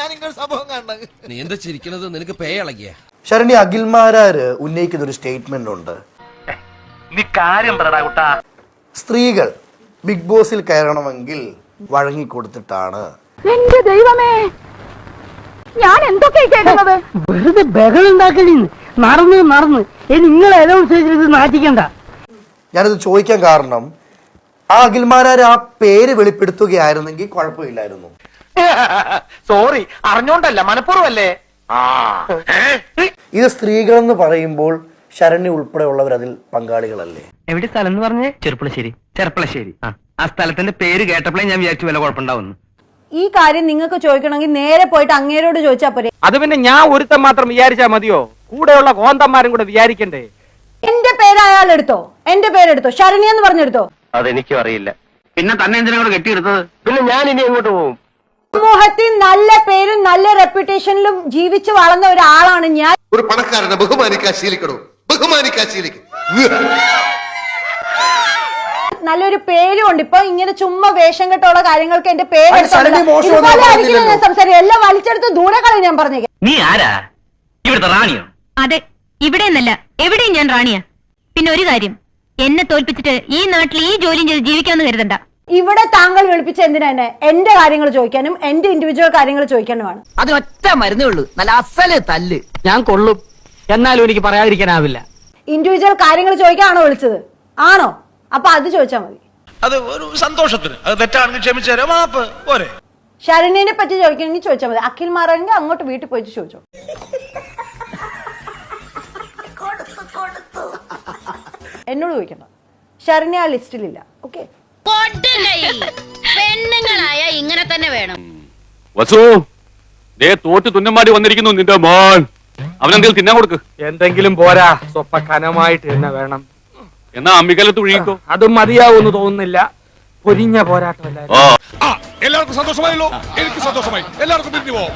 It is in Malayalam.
ഞാൻ ഇങ്ങനെ സംഭവം കാണുന്നത്. നീ എന്താ ചിരിക്കണത്? നിനക്ക് പേയളകിയ ശരണ്യ, അഖിൽമാരാര് ഉന്നയിക്കുന്ന ഒരു സ്റ്റേറ്റ്മെന്റ് ഉണ്ട്. നീ കാര്യം പറടാ കുട്ടാ. സ്ത്രീകൾ ബിഗ് ബോസിൽ കയറണമെങ്കിൽ വഴങ്ങിക്കൊടുത്തിട്ടാണ്. എന്റെ ദൈവമേ, ഞാൻ എന്തൊക്കെയാ കേൾക്കുന്നത്? വെറുതെ ബഹളുണ്ടാക്കലി നടന്ന് നിങ്ങൾ അനൗൺസ് ചെയ്ത് നാട്ടിക്കണ്ട. ഞാനിത് ചോദിക്കാൻ കാരണം ആ അഖിൽമാരാര് ആ പേര് വെളിപ്പെടുത്തുകയായിരുന്നെങ്കിൽ കുഴപ്പമില്ലായിരുന്നു. സോറി, അറിഞ്ഞോണ്ടല്ല, മനഃപൂർവ്വല്ലേ. ഇത് സ്ത്രീകളെന്ന് പറയുമ്പോൾ ശരണ്യ ഉൾപ്പെടെയുള്ളവർ അതിൽ പങ്കാളികളല്ലേ? എവിടെ സ്ഥലം എന്ന് പറഞ്ഞേ? ചെർപ്പളശ്ശേരി. ആ സ്ഥലത്തിന്റെ പേര് കേട്ടപ്പോഴേ ഞാൻ വിചാരിച്ചു വല്ല കുഴപ്പമുണ്ടാവുന്നു. ഈ കാര്യം നിങ്ങൾക്ക് ചോദിക്കണമെങ്കിൽ നേരെ പോയിട്ട് അങ്ങേരോട് ചോദിച്ചാൽ പോരെ. അത് പിന്നെ ഞാൻ ഒരുത്തൻ മാത്രം വിചാരിച്ചാ മതിയോ? കൂടെയുള്ള കോന്തന്മാരും കൂടെ വിചാരിക്കണ്ടേ? എന്റെ പേര് അയാൾ എടുത്തോ, എന്റെ പേരെടുത്തോ, ശരണ്യ എന്ന് പറഞ്ഞെടുത്തോ. അതെനിക്കും അറിയില്ല. പിന്നെ തന്നെ എന്തിനാ കൂടെ കെട്ടിയെടുത്തത്? പിന്നെ ഞാൻ ഇനി എങ്ങോട്ട് പോകും? സമൂഹത്തിൽ നല്ല പേരും നല്ല റെപ്യൂട്ടേഷനിലും ജീവിച്ചു വളർന്ന ഒരാളാണ് ഞാൻ. ഒരു പണക്കാരനെ ബഹുമാനിക്കാൻ ശീലിക്കണോ? ബഹുമാനിക്കാൻ ശീലിക്കും. നല്ലൊരു പേരും ഉണ്ട്. ഇപ്പൊ ഇങ്ങനെ ചുമ്മാ വേഷം കെട്ടുള്ള കാര്യങ്ങൾക്ക് എന്റെ പേര് സംസാരിക്കും. എല്ലാം വലിച്ചെടുത്ത് ദൂരെ കളയും. ഞാൻ പറഞ്ഞേക്കാം. നീ ആരാ? ഇവിടുത്തെ റാണിയോ? അതെ, ഇവിടെ എന്നല്ല എവിടെയും ഞാൻ റാണിയാ. പിന്നെ ഒരു കാര്യം, എന്നെ തോൽപ്പിച്ചിട്ട് ഈ നാട്ടിൽ ഈ ജോലിയും ചെയ്ത് ജീവിക്കാന്ന് കരുതണ്ട. ഇവിടെ താങ്കൾ വിളിപ്പിച്ച എന്തിനാ എന്നെ? എന്റെ കാര്യങ്ങൾ ചോദിക്കാനും എന്റെ ഇൻഡിവിജ്വൽ കാര്യങ്ങൾ ചോദിക്കാനുമാണ്. അത് ഒറ്റ മരുന്നേ ഉള്ളൂ, നല്ല അസല് തല്ല്. ഞാൻ കൊള്ളും, എന്നാലും എനിക്ക് പറയാതിരിക്കാനാവില്ല. ഇൻഡിവിജ്വൽ കാര്യങ്ങൾ ചോദിക്കാനാണോ വിളിച്ചത്? ആണോ? അപ്പൊ അത് ചോദിച്ചാൽ മതി. അത് ഒരു സന്തോഷത്തിന്. അത് തെറ്റാണെങ്കിൽ ക്ഷമിച്ചേരാ, മാപ്പ് പോരെ. ശരണ്യനെ പറ്റി ചോദിക്കണമെങ്കിൽ ചോദിച്ചാൽ മതി. അഖിൽ മാറാണെങ്കിൽ അങ്ങോട്ട് വീട്ടിൽ പോയിട്ട് ചോദിച്ചോ. എന്നോട് ചോദിക്കണ്ട. ശരണ്യ ആ ലിസ്റ്റിലില്ല. ഓക്കെ, പെണ്ണുങ്ങളായ ഇങ്ങനെ തന്നെ വേണം. വസു, ദേ തോറ്റ് തുന്നമാടി വന്നിരിക്കുന്നു നിന്റെ മോൻ. അവനെന്തെങ്കിലും തിന്നാൻ കൊടുക്ക്. എന്തെങ്കിലും പോരാ, സ്വപ്പ കനമായിട്ട് തന്നെ വേണം. എന്നാ അമ്മിക്കലത്ത് ഒഴുകിക്കോ. അതും മതിയാവൂന്ന് തോന്നുന്നില്ല. പൊരിഞ്ഞ പോരാട്ടമല്ല. ആ, എല്ലാവർക്കും സന്തോഷമായല്ലോ. എനിക്ക് സന്തോഷമായി. എല്ലാവർക്കും പിരിഞ്ഞു പോവാം.